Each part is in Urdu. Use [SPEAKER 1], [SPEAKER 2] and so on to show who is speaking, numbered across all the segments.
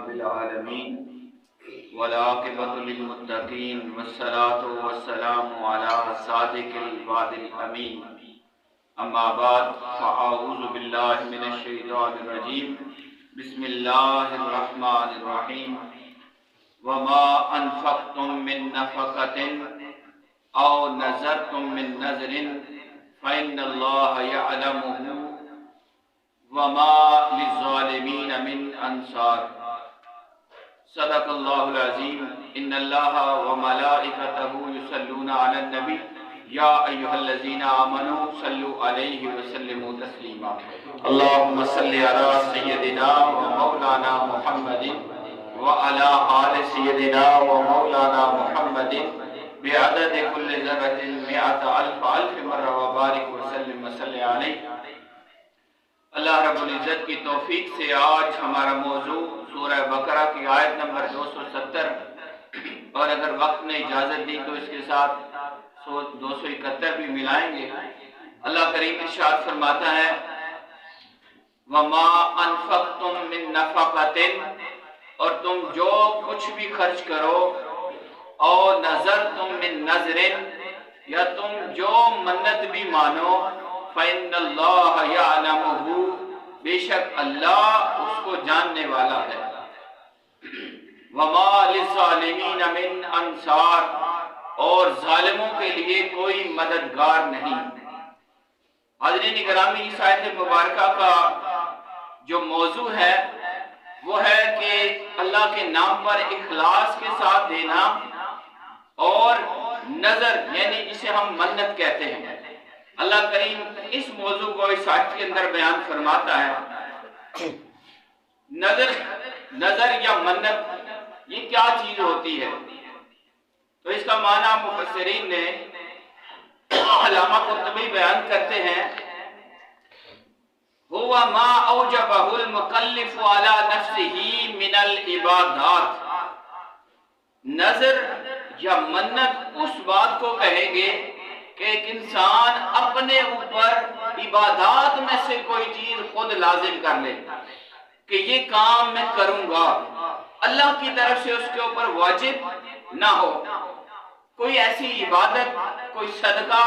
[SPEAKER 1] بالعالمین والعاقبۃ للمتقین والصلاۃ والسلام علی صادق الوعد الامین اما بعد فاعوذ باللہ من الشیطان الرجیم بسم اللہ الرحمن الرحیم وما انفقتم من نفقۃ او نذرتم من نذر فإن اللہ یعلمہ وما للظالمین من انصار صدق اللہ العظیم ان اللہ وملائکتہ یصلون علی النبی یا ایھا الذین آمنوا صلوا علیہ وسلموا تسلیما اللہم صل علی سیدنا ومولانا محمد وعلی آل سیدنا ومولانا محمد بعدد کل ذرۃ مئۃ الف مرہ وبارک وسلم وصلی علیہ۔ اللہ رب العزت کی توفیق سے آج ہمارا موضوع سورہ بقرہ کی آیت نمبر 270 اور اگر وقت نے اجازت دی تو اس کے ساتھ 271 بھی ملائیں گے۔ اللہ کریم ارشاد فرماتا ہے وما انفقتم من نفقۃ، اور تم جو کچھ بھی خرچ کرو، او نذرتم من نذر، یا تم جو منت بھی مانو، فإن اللہ یعلمہ، بے شک اللہ اس کو جاننے والا ہے۔ وما للظالمین من انصار، اور ظالموں کے لیے کوئی مددگار نہیں۔ حاضرین گرامی، اس آیت مبارکہ کا جو موضوع ہے وہ ہے کہ اللہ کے نام پر اخلاص کے ساتھ دینا اور نظر، یعنی جسے ہم منت کہتے ہیں۔ اللہ کریم اس موضوع کو اس آیت کے اندر بیان فرماتا ہے۔ نظر یا منت یہ کیا چیز ہوتی ہے؟ تو اس کا معنی مفسرین نے، علامہ قرطبی بیان کرتے ہیں، ہوا ما اوجبہ المکلف علی نفسہ من العبادات۔ نظر یا منت اس بات کو کہیں گے کہ ایک انسان اپنے اوپر عبادات میں سے کوئی چیز خود لازم کر لے کہ یہ کام میں کروں گا، اللہ کی طرف سے اس کے اوپر واجب نہ ہو۔ کوئی ایسی عبادت، کوئی صدقہ،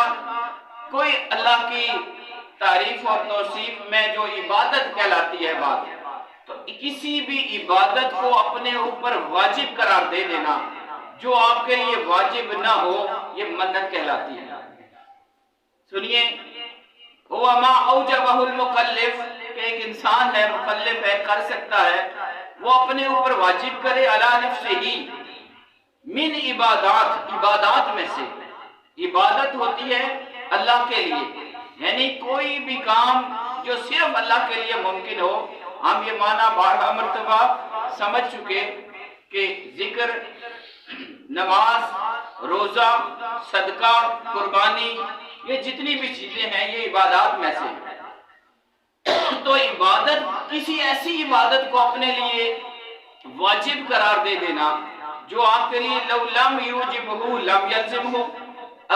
[SPEAKER 1] کوئی اللہ کی تعریف اور توصیف میں جو عبادت کہلاتی ہے بات، تو کسی بھی عبادت کو اپنے اوپر واجب قرار دے دینا جو آپ کے لیے واجب نہ ہو، یہ منت کہلاتی ہے۔ سنیے، ہوا ما اوجبہ المکلف، کہ ایک انسان ہے، مکلف ہے، کر سکتا ہے، وہ اپنے اوپر واجب کرے علی نفسہ من عبادات، عبادات میں سے۔ عبادت ہوتی ہے اللہ کے لیے، یعنی کوئی بھی کام جو صرف اللہ کے لیے ممکن ہو۔ ہم یہ معنی بارہا مرتبہ سمجھ چکے کہ ذکر، نماز، روزہ، صدقہ، قربانی، یہ جتنی بھی چیزیں ہیں یہ عبادات میں سے۔ تو عبادت، کسی ایسی عبادت کو اپنے لیے واجب قرار دے دینا جو آپ کے لیے لو لم یوجبہ لم یلزمہ،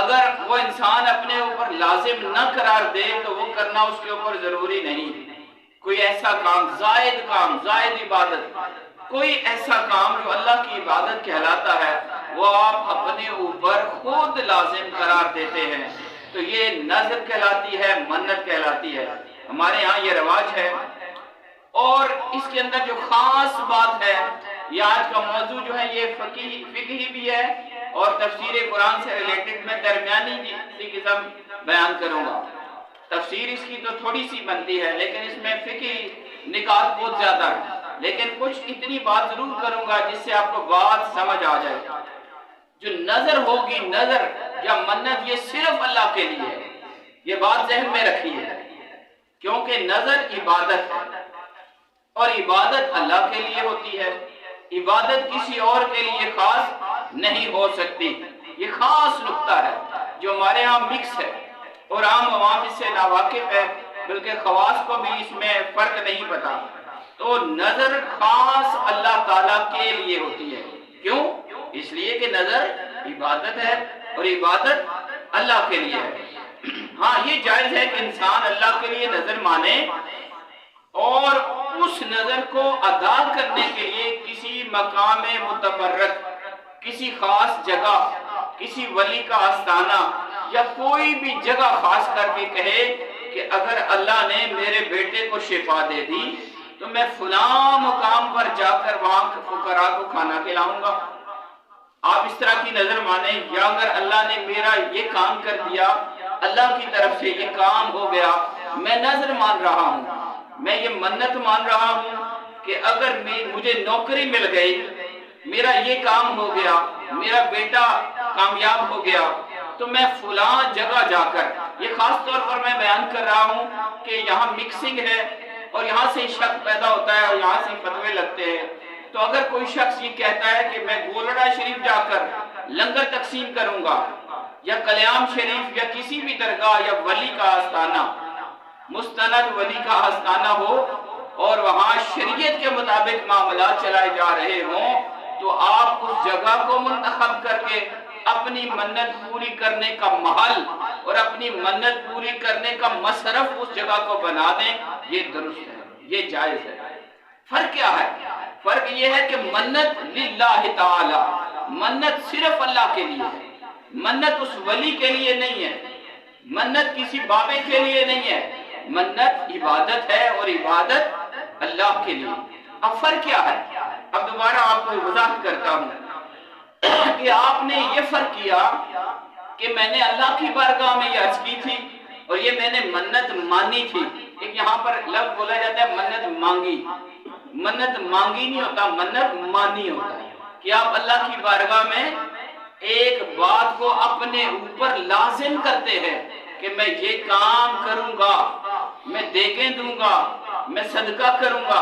[SPEAKER 1] اگر وہ انسان اپنے اوپر لازم نہ قرار دے تو وہ کرنا اس کے اوپر ضروری نہیں۔ کوئی ایسا کام، زائد عبادت، کوئی ایسا کام جو اللہ کی عبادت کہلاتا ہے، وہ آپ اپنے اوپر خود لازم قرار دیتے ہیں، تو یہ نذر کہلاتی ہے، منت کہلاتی ہے۔ ہمارے ہاں یہ رواج ہے، اور اس کے اندر جو خاص بات ہے، یہ آج کا موضوع جو ہے یہ فقہی بھی ہے اور تفسیر قرآن سے ریلیٹڈ میں درمیانی سی قسم بیان کروں گا۔ تفسیر اس کی تو تھوڑی سی بنتی ہے، لیکن اس میں فقہی نکات بہت زیادہ ہے، لیکن کچھ اتنی بات ضرور کروں گا جس سے آپ کو بات سمجھ آ جائے۔ جو نظر ہوگی، نظر یا منت، یہ صرف اللہ کے لیے ہے، یہ بات ذہن میں رکھی ہے، کیونکہ نظر عبادت ہے اور عبادت اللہ کے لیے ہوتی ہے۔ عبادت کسی اور کے لیے خاص نہیں ہو سکتی، یہ خاص نقطہ ہے جو ہمارے ہاں مکس ہے اور عام عوام اس سے ناواقف ہے، بلکہ خواص کو بھی اس میں فرق نہیں پتا۔ تو نظر خاص اللہ تعالیٰ کے لیے ہوتی ہے۔ کیوں؟ اس لیے کہ نظر عبادت ہے اور عبادت اللہ کے لیے ہے۔ ہاں، یہ جائز ہے کہ انسان اللہ کے لیے نظر مانے اور اس نظر کو ادا کرنے کے لیے کسی مقام متبرک، کسی خاص جگہ، کسی ولی کا آستانہ یا کوئی بھی جگہ خاص کر کے کہے کہ اگر اللہ نے میرے بیٹے کو شفا دے دی تو میں فلاں مقام پر جا کر وہاں فقراء کو کھانا کھلاؤں گا، آپ اس طرح کی نظر مانیں، یا اگر اللہ نے میرا یہ کام کر دیا، اللہ کی طرف سے یہ کام ہو گیا، میں نظر مان رہا ہوں، میں یہ منت مان رہا ہوں کہ اگر مجھے نوکری مل گئی، میرا یہ کام ہو گیا، میرا بیٹا کامیاب ہو گیا، تو میں فلاں جگہ جا کر، یہ خاص طور پر میں بیان کر رہا ہوں کہ یہاں مکسنگ ہے اور یہاں سے شک پیدا ہوتا ہے اور یہاں سے فتوے لگتے ہیں، تو اگر کوئی شخص یہ کہتا ہے کہ میں گولڑا شریف جا کر لنگر تقسیم کروں گا، یا کلیام شریف یا کسی بھی درگاہ یا ولی کا آستانہ، مستند ولی کا آستانہ ہو اور وہاں شریعت کے مطابق معاملات چلائے جا رہے ہوں، تو آپ اس جگہ کو منتخب کر کے اپنی منت پوری کرنے کا محل اور اپنی منت پوری کرنے کا مصرف اس جگہ کو بنا دیں، یہ درست ہے، یہ جائز ہے۔ فرق کیا ہے؟ فرق یہ ہے کہ منت للہ تعالی، منت صرف اللہ کے لیے ہے، منت اس ولی کے لیے نہیں ہے، منت کسی بابے کے لیے نہیں ہے، منت عبادت ہے اور عبادت اللہ کے لیے۔ اب فرق کیا ہے؟ اب دوبارہ آپ کو وضاحت کرتا ہوں کہ آپ نے یہ فرق کیا کہ میں نے اللہ کی بارگاہ میں یہ عرض کی تھی اور یہ میں نے منت مانی تھی۔ ایک یہاں پر لفظ بولا جاتا ہے منت مانگی، منت مانگی نہیں ہوتا، منت مانی ہوتا ہے کہ آپ اللہ کی بارگاہ میں ایک بات کو اپنے اوپر لازم کرتے ہیں کہ میں یہ کام کروں گا، میں دیگیں دوں گا، میں صدقہ کروں گا،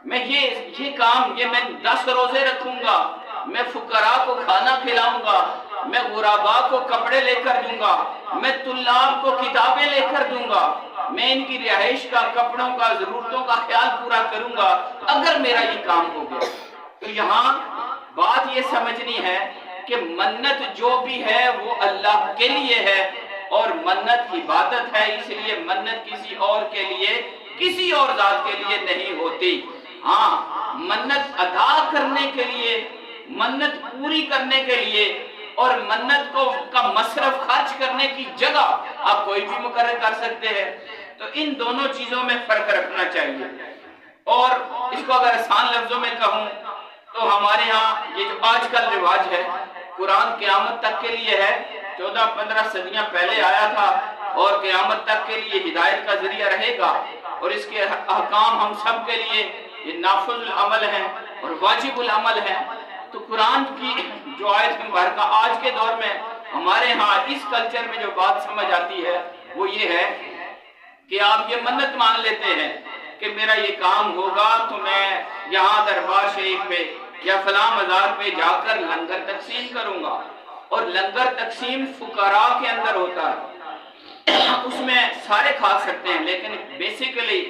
[SPEAKER 1] میں یہ کام، یہ میں 10 روزے رکھوں گا، میں فقراء کو کھانا کھلاؤں گا، میں غرباء کو کپڑے لے کر دوں گا، میں طلاب کو کتابیں لے کر دوں گا، میں ان کی رہائش کا، کپڑوں کا، ضرورتوں کا خیال پورا کروں گا، اگر میرا یہ کام ہو گیا۔ تو یہاں بات یہ سمجھنی ہے کہ منت جو بھی ہے وہ اللہ کے لیے ہے اور منت عبادت ہے، اس لیے منت کسی اور کے لیے، کسی اور ذات کے لیے نہیں ہوتی۔ ہاں، منت ادا کرنے کے لیے، منت پوری کرنے کے لیے اور منت کا مصرف خرچ کرنے کی جگہ آپ کوئی بھی مقرر کر سکتے ہیں۔ تو ان دونوں چیزوں میں فرق رکھنا چاہیے۔ اور اس کو اگر آسان لفظوں میں کہوں تو ہمارے ہاں یہ جو آج کل رواج ہے، قرآن قیامت تک کے لیے ہے، 14-15 صدیاں پہلے آیا تھا اور قیامت تک کے لیے ہدایت کا ذریعہ رہے گا، اور اس کے احکام ہم سب کے لیے یہ نافذ العمل ہیں اور واجب العمل ہیں۔ تو قرآن کی جو آیت مبارکہ آج کے دور میں ہمارے ہاں اس کلچر میں جو بات سمجھ آتی ہے وہ یہ ہے کہ آپ یہ منت مان لیتے ہیں کہ میرا یہ کام ہوگا تو میں یہاں دربار شریف میں یا فلاں مزار پہ جا کر لنگر تقسیم کروں گا، اور لنگر تقسیم فقراء کے اندر ہوتا ہے، اس میں سارے کھا سکتے ہیں، لیکن بیسیکلی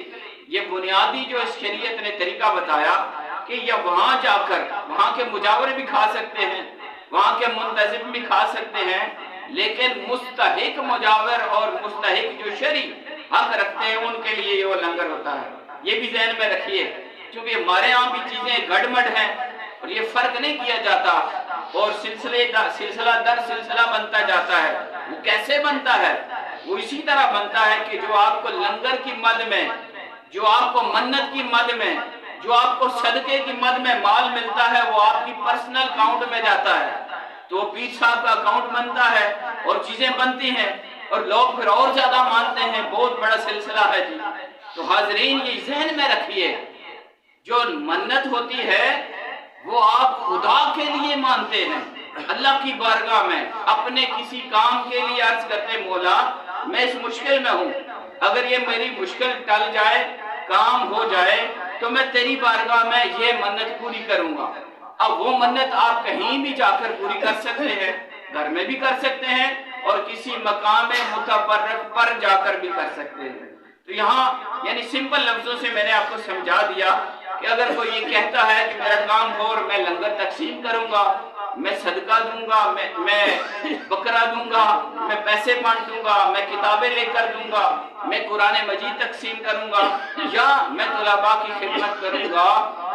[SPEAKER 1] یہ بنیادی جو اس شریعت نے طریقہ بتایا کہ یہ وہاں جا کر وہاں کے مجاور بھی کھا سکتے ہیں، وہاں کے منتظم بھی کھا سکتے ہیں، لیکن مستحق مجاور اور مستحق جو شرعی حق رکھتے ہیں ان کے لیے یہ لنگر ہوتا ہے۔ یہ بھی ذہن میں رکھیے، کیونکہ ہمارے ہاں بھی چیزیں گڑمڑ ہیں اور یہ فرق نہیں کیا جاتا اور سلسلہ در سلسلہ بنتا جاتا ہے۔ وہ کیسے بنتا ہے؟ وہ اسی طرح بنتا ہے کہ جو آپ کو لنگر کی مد میں، جو آپ کو منت کی مد میں، جو آپ کو صدقے کی مد میں مال ملتا ہے وہ آپ کی پرسنل اکاؤنٹ میں جاتا ہے، تو پیر صاحب کا اکاؤنٹ بنتا ہے اور چیزیں بنتی ہیں اور لوگ پھر اور زیادہ مانتے ہیں، بہت بڑا سلسلہ ہے جی۔ تو حاضرین یہ ذہن میں رکھیے، جو منت ہوتی ہے وہ آپ خدا کے لیے مانتے ہیں، اللہ کی بارگاہ میں اپنے کسی کام کے لیے عرض کرتے مولا میں اس مشکل میں ہوں، اگر یہ میری مشکل ٹل جائے، کام ہو جائے تو میں تیری بارگاہ میں یہ منت پوری کروں گا۔ اب وہ منت آپ کہیں بھی جا کر پوری کر سکتے ہیں، گھر میں بھی کر سکتے ہیں اور کسی مقام متبرک پر جا کر بھی کر سکتے ہیں۔ تو یہاں یعنی سمپل لفظوں سے میں نے آپ کو سمجھا دیا کہ اگر کوئی یہ کہتا ہے کہ میرا کام ہو اور میں لنگر تقسیم کروں گا، میں صدقہ دوں گا، میں بکرا دوں گا، میں پیسے بانٹوں گا، میں کتابیں لے کر دوں گا، میں قرآن مجید تقسیم کروں گا، یا میں طلباء کی خدمت کروں گا،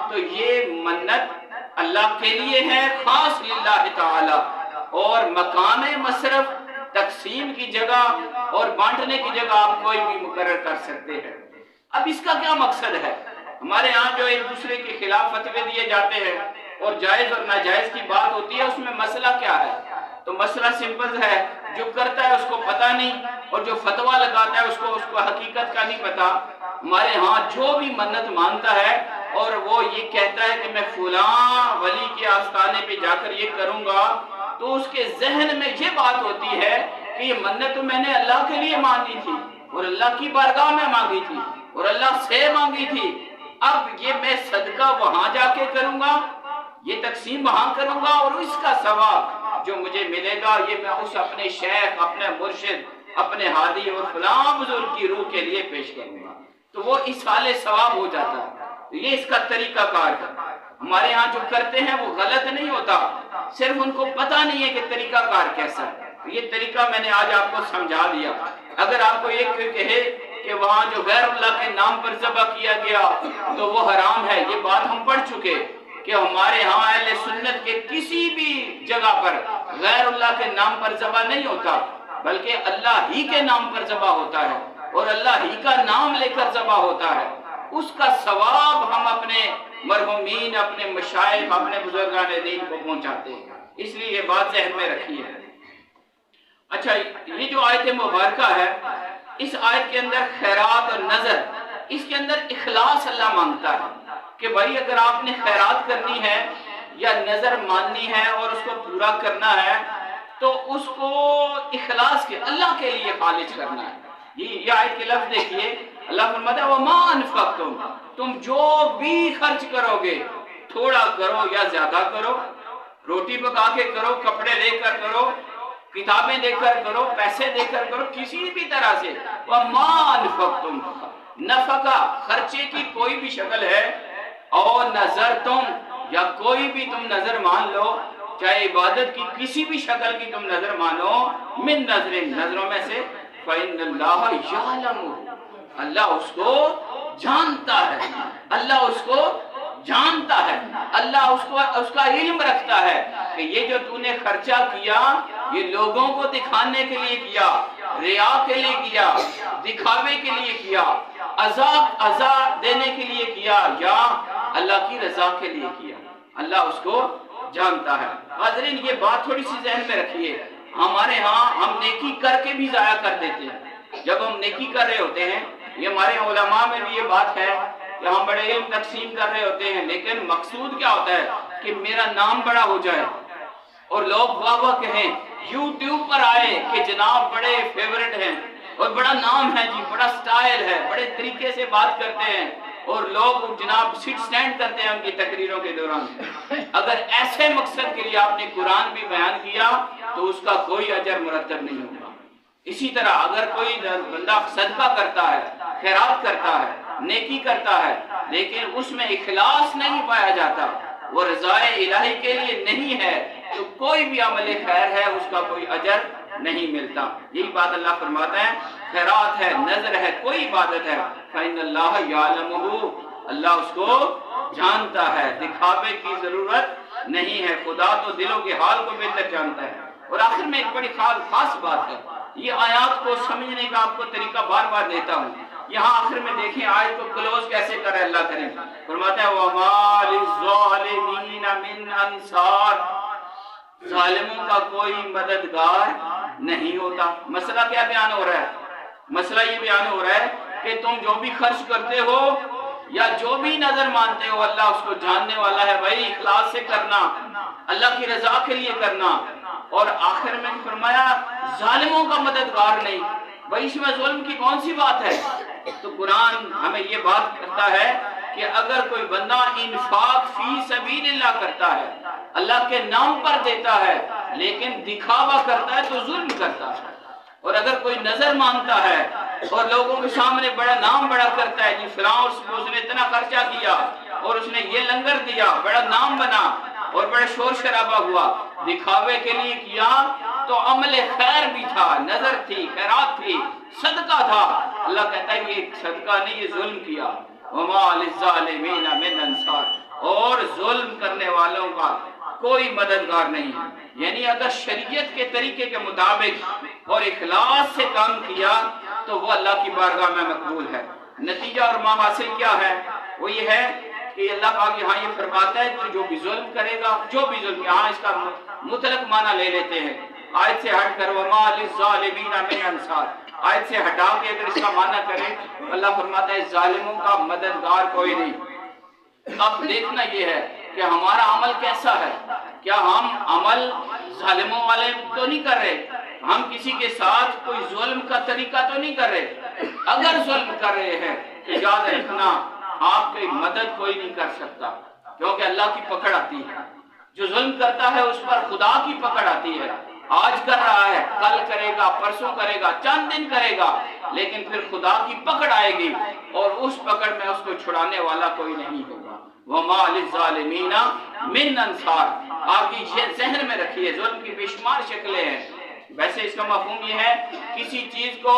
[SPEAKER 1] تو یہ منت اللہ کے لیے ہے، خاص للہ تعالی، اور مقام مصرف تقسیم کی جگہ اور بانٹنے کی جگہ آپ کوئی بھی مقرر کر سکتے ہیں۔ اب اس کا کیا مقصد ہے؟ ہمارے ہاں جو ایک دوسرے کے خلاف فتوے دیے جاتے ہیں اور جائز اور ناجائز کی بات ہوتی ہے، اس میں مسئلہ کیا ہے؟ تو مسئلہ سمپل ہے، جو کرتا ہے اس کو پتہ نہیں، اور جو فتویٰ لگاتا ہے اس کو حقیقت کا نہیں پتا۔ ہمارے ہاں جو بھی منت مانتا ہے اور وہ یہ کہتا ہے کہ میں فلاں ولی کے آستانے پہ جا کر یہ کروں گا، تو اس کے ذہن میں یہ بات ہوتی ہے کہ یہ منت تو میں نے اللہ کے لیے مانگی تھی اور اللہ کی بارگاہ میں مانگی تھی اور اللہ سے مانگی تھی، اب یہ میں صدقہ وہاں جا کے کروں گا، یہ تقسیم وہاں کروں گا، اور اس کا ثواب جو مجھے ملے گا یہ میں اس اپنے شیخ، اپنے مرشد، اپنے ہادی اور فلاں بزرگ کی روح کے لیے پیش کروں گا، تو وہ اصحال ثواب ہو جاتا ہے۔ تو یہ اس کا طریقہ کار ہے۔ ہمارے ہاں جو کرتے ہیں وہ غلط نہیں ہوتا، صرف ان کو پتہ نہیں ہے کہ طریقہ کار کیسا ہے۔ یہ طریقہ میں نے آج آپ کو سمجھا دیا۔ اگر آپ کو یہ کہے کہ وہاں جو غیر اللہ کے نام پر ذبح کیا گیا تو وہ حرام ہے، یہ بات ہم پڑھ چکے کہ ہمارے ہاں اہل سنت کے کسی بھی جگہ پر غیر اللہ کے نام پر ذبح نہیں ہوتا، بلکہ اللہ ہی کے نام پر ذبح ہوتا ہے اور اللہ ہی کا نام لے کر ذبح ہوتا ہے۔ اس کا ثواب ہم اپنے مرحومین، اپنے مشائخ، اپنے بزرگان دین کو پہنچاتے ہیں، اس لیے یہ بات ذہن میں رکھیے۔ اچھا، یہ جو آیت مبارکہ ہے، اس آیت کے اندر خیرات اور نظر، اس کے اندر اخلاص اللہ مانگتا ہے کہ بھائی اگر آپ نے خیرات کرنی ہے یا نظر ماننی ہے اور اس کو پورا کرنا ہے تو اس کو اخلاص کے اللہ کے لیے خالص کرنا ہے۔ یہ آیت کے لفظ دیکھیے، اللہ فرماتا ہے وَمَا أَنفَقْتُمْ، تم جو بھی خرچ کرو گے، تھوڑا کرو یا زیادہ کرو، روٹی پکا کے کرو، کپڑے لے کر کرو، کتابیں دے کر کرو، پیسے دے کر کرو، کسی بھی طرح سے، وَمَا أَنفَقْتُمْ، نفقہ خرچے کی کوئی بھی شکل ہے، اور نظر تم یا کوئی بھی تم نظر مان لو، چاہے عبادت کی کسی بھی شکل کی تم نظر مانو، من نظر، نظروں میں سے، فَإِنَّ اللَّهَ يَعْلَمُ، اللہ اس کو جانتا ہے، اللہ اس کو جانتا ہے، اللہ اس کا علم رکھتا ہے کہ یہ جو تو نے خرچہ کیا یہ لوگوں کو دکھانے کے لیے کیا، ریا کے لیے کیا، دکھاوے کے لیے کیا، عذاب دینے کے لیے کیا، یا اللہ کی رضا کے لیے کیا، اللہ اس کو جانتا ہے۔ حاضرین، یہ بات تھوڑی سی ذہن میں رکھیے، ہمارے ہاں ہم نیکی کر کے بھی ضائع کر دیتے ہیں۔ جب ہم نیکی کر رہے ہوتے ہیں، یہ ہمارے علماء میں بھی یہ بات ہے کہ ہم بڑے علم تقسیم کر رہے ہوتے ہیں، لیکن مقصود کیا ہوتا ہے کہ میرا نام بڑا ہو جائے اور لوگ واہ واہ کہیں، یوٹیوب پر آئے کہ جناب بڑے فیورٹ ہیں اور بڑا نام ہے جی، بڑا سٹائل ہے، بڑے طریقے سے بات کرتے ہیں، اور لوگ جناب سٹ سٹینڈ کرتے ہیں ان کی تقریروں کے دوران۔ اگر ایسے مقصد کے لیے آپ نے قرآن بھی بیان کیا تو اس کا کوئی اجر مرتب نہیں ہوگا۔ اسی طرح اگر کوئی بندہ صدقہ کرتا ہے، خیرات کرتا ہے، نیکی کرتا ہے، لیکن اس میں اخلاص نہیں پایا جاتا، وہ رضائے الہی کے لیے نہیں ہے، تو کوئی بھی عمل خیر ہے اس کا کوئی اجر نہیں ملتا۔ یہی بات اللہ فرماتا ہے، خیرات ہے، نظر ہے، کوئی عبادت ہے، فَإِنَّ اللَّهَ يَعْلَمُهُ، اللہ اس کو جانتا ہے، دکھاوے کی ضرورت نہیں ہے، خدا تو دلوں کے حال کو بہتر جانتا ہے۔ اور آخر میں ایک بڑی خاص بات ہے، یہ آیات کو سمجھنے کا آپ کو طریقہ بار بار دیتا ہوں۔ یہاں آخر میں دیکھیں آیت کو کلوز کیسے کرے اللہ کریم، فرماتا ہے وَمَا لِلظَّالِمِينَ مِنْ أَنصَارٍ، ظالموں کا کوئی مددگار نہیں ہوتا۔ مسئلہ کیا بیان ہو رہا ہے؟ مسئلہ یہ بیان ہو رہا ہے کہ تم جو بھی خرچ کرتے ہو یا جو بھی نظر مانتے ہو، اللہ اس کو جاننے والا ہے، بھائی اخلاص سے کرنا، اللہ کی رضا کے لیے کرنا۔ اور آخر میں فرمایا ظالموں کا مددگار نہیں، بھائی اس میں ظلم کی کون سی بات ہے؟ تو قرآن ہمیں یہ بات کرتا ہے کہ اگر کوئی بندہ انفاق فی سبیل اللہ کرتا ہے، اللہ کے نام پر دیتا ہے، لیکن دکھاوا کرتا ہے تو ظلم کرتا ہے۔ اور اگر کوئی نظر مانتا ہے اور لوگوں کے سامنے بڑا نام بڑا کرتا ہے، جی فلاں اس نے اتنا خرچہ کیا اور اس نے یہ لنگر دیا، بڑا نام بنا، اور بڑا شور شرابہ ہوا، دکھاوے کے لیے کیا تو عمل خیر بھی تھا، نظر تھی، خیرات تھی، صدقہ تھا، اللہ کہتا ہے یہ صدقہ نہیں، یہ ظلم کیا، وَمَا لِلظَّالِمِينَ مِنْ أَنصَارٍ، اور ظلم کرنے والوں کا کوئی مددگار نہیں ہے۔ یعنی اگر شریعت کے طریقے کے مطابق اور اخلاص سے کام کیا تو وہ اللہ کی بارگاہ میں مقبول ہے۔ نتیجہ اور ماں حاصل کیا ہے؟ وہ یہ ہے کہ اللہ پاک یہاں یہ فرماتا ہے کہ جو بھی ظلم کرے گا، جو بھی ظلم، یہاں اس کا مطلق معنی لے لیتے ہیں، آیت سے ہٹ کر وَمَا لِلظَّالِمِينَ مِنْ أَنصَارٍ، آیت سے ہٹا کے اگر اس کا معنی کریں، اللہ فرماتا ہے ظالموں کا مددگار کوئی نہیں۔ اب دیکھنا یہ ہے کہ ہمارا عمل کیسا ہے، کیا ہم عمل ظالموں والے تو نہیں کر رہے، ہم کسی کے ساتھ کوئی ظلم کا طریقہ تو نہیں کر رہے؟ اگر ظلم کر رہے ہیں تو یاد رکھنا آپ کی مدد کوئی نہیں کر سکتا، کیونکہ اللہ کی پکڑ آتی ہے۔ جو ظلم کرتا ہے اس پر خدا کی پکڑ آتی ہے، آج کر رہا ہے، کل کرے گا، پرسوں کرے گا، چند دن کرے گا، لیکن پھر خدا کی پکڑ آئے گی اور اس پکڑ میں اس کو چھڑانے والا کوئی نہیں ہوگا۔ وَمَا لِلظَّالِمِينَ مِنْ أَنصَارٍ، آپ یہ ذہن میں رکھیے، ظلم کی بے شمار شکلیں ہیں۔ ویسے اس کا مفہوم یہ ہے کسی چیز کو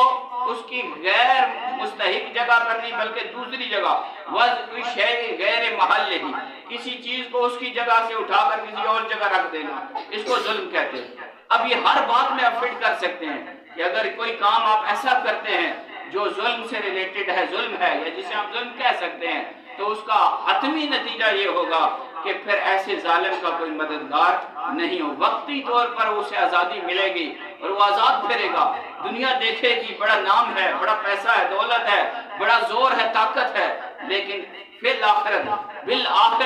[SPEAKER 1] اس کی غیر مستحق جگہ پر نہیں بلکہ دوسری جگہ، وَضْعُ شَيْءٍ غَيْرِ مَحَلِّهِ، کسی چیز کو اس کی جگہ سے اٹھا کر کسی اور جگہ رکھ دینا، اس کو ظلم کہتے ہیں۔ اب یہ ہر بات میں آپ فٹ کر سکتے ہیں کہ اگر کوئی کام آپ ایسا کرتے ہیں جو ظلم سے ریلیٹڈ ہے، ظلم ہے یا جسے ہم ظلم کہہ سکتے ہیں، تو اس کا حتمی نتیجہ یہ ہوگا کہ پھر ایسے ظالم کا کوئی مددگار نہیں ہو۔ وقتی طور پر اسے آزادی ملے گی اور وہ آزاد پھرے گا، دنیا دیکھے گی بڑا نام ہے، بڑا پیسہ ہے، دولت ہے، بڑا زور ہے، طاقت ہے، لیکن بالآخر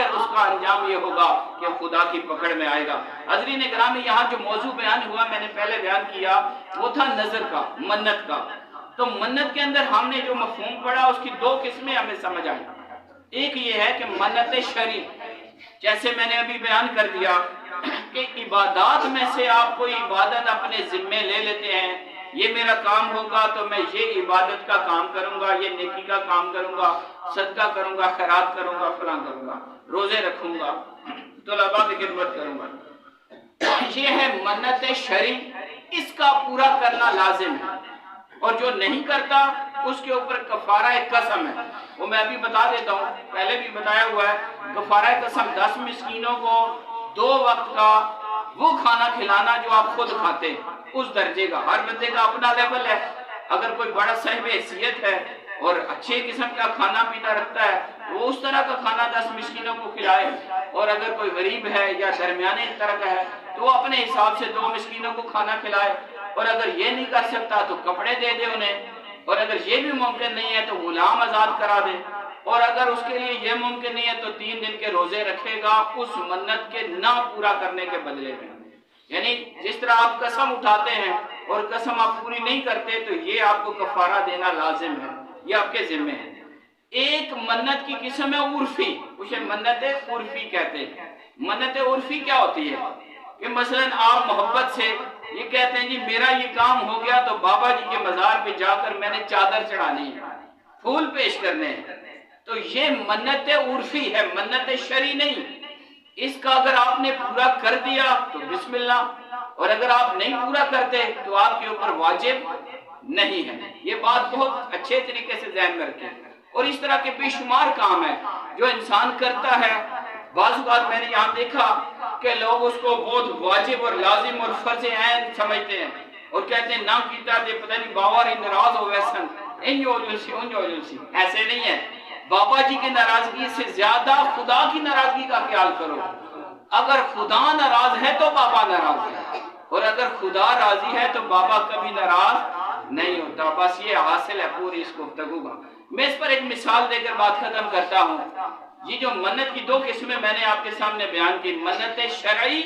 [SPEAKER 1] اس کا انجام یہ ہوگا کہ خدا کی پکڑ میں آئے گا۔ حضرین گرامی، یہاں جو موضوع بیان ہوا، میں نے پہلے بیان کیا، وہ تھا نظر کا، منت کا۔ تو منت کے اندر ہم نے جو مفہوم پڑھا اس کی دو قسمیں ہمیں سمجھ آئی۔ ایک یہ ہے کہ منت شرعی، جیسے میں نے ابھی بیان کر دیا کہ عبادات میں سے آپ کوئی عبادت اپنے ذمے لے لیتے ہیں، یہ میرا کام ہوگا تو میں یہ عبادت کا کام کروں گا، یہ نیکی کا کام کروں گا، صدقہ کروں گا، خیرات کروں گا، فلاں کروں گا، روزے رکھوں گا، طلباء کی خدمت کروں گا، یہ ہے منت شرعی، اس کا پورا کرنا لازم ہے، اور جو نہیں کرتا اس کے اوپر کفارہ قسم ہے۔ وہ میں ابھی بتا دیتا ہوں، پہلے بھی بتایا ہوا ہے، کفارہ قسم 10 مسکینوں کو 2 وقت کا وہ کھانا کھلانا جو آپ خود کھاتے ہیں، اس درجے کا۔ ہر بندے کا اپنا لیول ہے، اگر کوئی بڑا صاحب حیثیت ہے اور اچھے قسم کا کھانا پینا رکھتا ہے، وہ اس طرح کا کھانا 10 مسکینوں کو کھلائے، اور اگر کوئی غریب ہے یا درمیانے طرح کا ہے تو وہ اپنے حساب سے 2 مسکینوں کو کھانا کھلائے، اور اگر یہ نہیں کر سکتا تو کپڑے دے دے انہیں، اور اگر یہ بھی ممکن نہیں ہے تو غلام آزاد کرا دے، اور اگر اس کے لیے یہ ممکن نہیں ہے تو 3 دن کے روزے رکھے گا اس منت کے نہ پورا کرنے کے بدلے میں۔ یعنی جس طرح آپ قسم اٹھاتے ہیں اور قسم آپ پوری نہیں کرتے تو یہ آپ کو کفارہ دینا لازم ہے، یہ آپ کے ذمہ ہے۔ ایک منت کی قسم ہے عرفی، اسے منت عرفی کہتے ہیں۔ منت عرفی کیا ہوتی ہے کہ مثلا آپ محبت سے یہ کہتے ہیں جی میرا یہ کام ہو گیا تو بابا جی کے مزار پہ جا کر میں نے چادر چڑھانی ہے، پھول پیش کرنے ہیں، تو یہ منت عرفی ہے، منت شرعی نہیں۔ اس کا اگر آپ نے پورا کر دیا تو بسم اللہ، اور اگر آپ نہیں پورا کرتے تو آپ کے اوپر واجب نہیں ہے۔ یہ بات بہت اچھے طریقے سے ذہن میں رکھیں۔ اور اس طرح کے بے شمار کام ہیں جو انسان کرتا ہے، بعض اوقات میں نے یہاں دیکھا کہ لوگ اس کو بہت واجب اور لازم اور فرض عین سمجھتے ہیں اور کہتے ہیں نہ کیتا دے پتہ نہیں بابا ری ناراض ہو ویسن ان جو جلسی ان جو جلسی۔ ایسے نہیں ہے، بابا جی کی ناراضگی سے زیادہ خدا کی ناراضگی کا خیال کرو۔ اگر خدا ناراض ہے تو بابا ناراض ہے، اور اگر خدا راضی ہے تو بابا کبھی ناراض نہیں ہوتا۔ بس یہ حاصل ہے پوری اس گفتگو کا۔ میں اس پر ایک مثال دے کر بات ختم کرتا ہوں۔ یہ جو منت کی 2 قسمیں میں نے آپ کے سامنے بیان کی، منت شرعی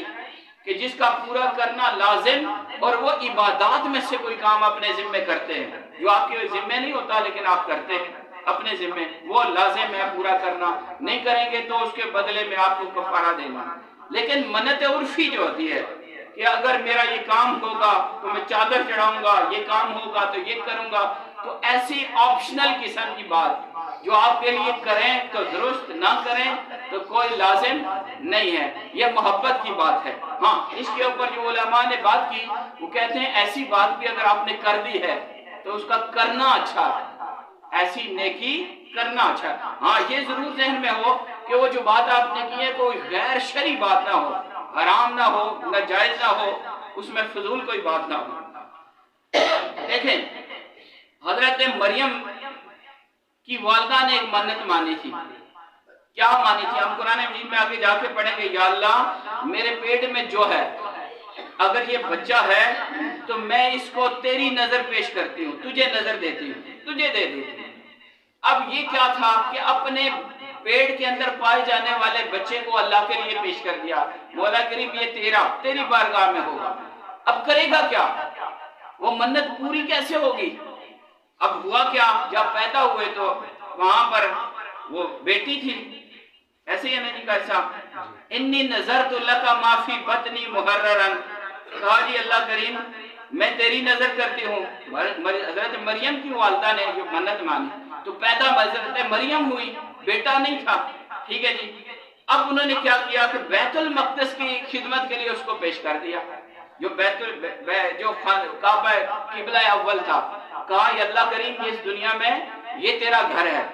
[SPEAKER 1] کہ جس کا پورا کرنا لازم، اور وہ عبادات میں سے کوئی کام اپنے ذمے کرتے ہیں جو آپ کے ذمے نہیں ہوتا لیکن آپ کرتے ہیں اپنے ذمے، وہ لازم ہے پورا کرنا، نہیں کریں گے تو اس کے بدلے میں آپ کو کفارہ دینا۔ لیکن منت عرفی جو ہوتی ہے کہ اگر میرا یہ کام ہوگا تو میں چادر چڑھاؤں گا، یہ کام ہوگا تو یہ کروں گا، تو ایسی آپشنل قسم کی بات جو آپ کے لیے کریں تو درست، نہ کریں تو کوئی لازم نہیں ہے، یہ محبت کی بات ہے۔ ہاں، اس کے اوپر جو علماء نے بات کی وہ کہتے ہیں ایسی بات بھی اگر آپ نے کر دی ہے تو اس کا کرنا اچھا ہے، ایسی نیکی کرنا اچھا ہے۔ ہاں، یہ ضرور ذہن میں ہو کہ وہ جو بات آپ نے کی ہے کوئی غیر شرعی بات نہ ہو، حرام نہ ہو، ناجائز نہ ہو، اس میں فضول کوئی بات نہ ہو۔ دیکھیں، حضرت مریم کی والدہ نے ایک منت مانی تھی۔ کیا مانی تھی؟ ہم قرآن مجید میں آگے جا کے پڑھیں گے، یا اللہ میرے پیٹ میں جو ہے اگر یہ بچہ ہے تو میں اس کو تیری نظر پیش کرتی ہوں، تجھے نظر دیتی ہوں، تجھے دے دیتی ہوں۔ اب یہ کیا تھا کہ اپنے پیٹ کے اندر پائے جانے والے بچے کو اللہ کے لیے پیش کر دیا، مولا کریم یہ تیری بارگاہ میں ہوگا۔ اب کرے گا کیا؟ وہ منت پوری کیسے ہوگی؟ اب ہوا کیا، جب پیدا ہوئے تو وہاں پر وہ بیٹی تھی، ایسے ہی نہیں کہا انی نظرت لک ما فی بطنی محررا، کہا جی اللہ کریم میں تیری نظر کرتی ہوں۔ حضرت مریم کی والدہ نے جو منت مانی تو پیدا حضرت مریم ہوئی، بیٹا نہیں تھا، ٹھیک ہے جی۔ اب انہوں نے کیا کیا کہ بیت المقدس کی خدمت کے لیے اس کو پیش کر دیا، جو کعبہ قبلہ اول تھا۔ کہا یا اللہ کریم اس دنیا میں یہ تیرا گھر ہے،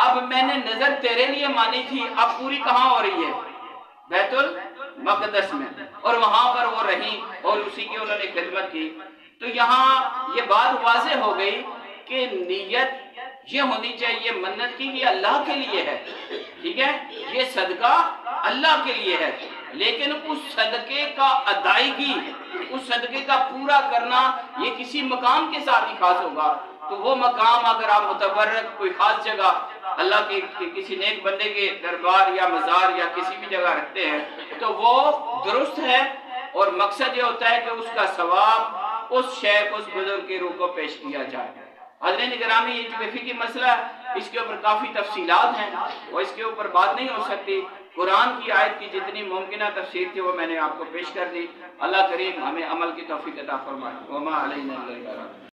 [SPEAKER 1] اب میں نے نظر تیرے لیے مانی تھی، اب پوری کہاں ہو رہی ہے؟ بیت المقدس میں، اور وہاں پر وہ رہی اور اسی کی انہوں نے خدمت کی۔ تو یہاں یہ بات واضح ہو گئی کہ نیت یہ ہونی چاہیے منت کی، یہ اللہ کے لیے ہے، ٹھیک ہے، یہ صدقہ اللہ کے لیے ہے، لیکن اس صدقے کا ادائیگی، اس صدقے کا پورا کرنا یہ کسی مقام کے ساتھ ہی خاص ہوگا۔ تو وہ مقام اگر آپ متبرک کوئی خاص جگہ اللہ کے کسی نیک بندے کے دربار یا مزار یا کسی بھی جگہ رکھتے ہیں تو وہ درست ہے، اور مقصد یہ ہوتا ہے کہ اس کا ثواب اس شیخ اس بزرگ کی روح کو پیش کیا جائے۔ حضرین گرامی، یہ جو فقہی مسئلہ ہے اس کے اوپر کافی تفصیلات ہیں اور اس کے اوپر بات نہیں ہو سکتی۔ قرآن کی آیت کی جتنی ممکنہ تفسیر تھی وہ میں نے آپ کو پیش کر دی۔ اللہ کریم ہمیں عمل کی توفیق عطا فرمائے۔ وما علینا الا البلاغ۔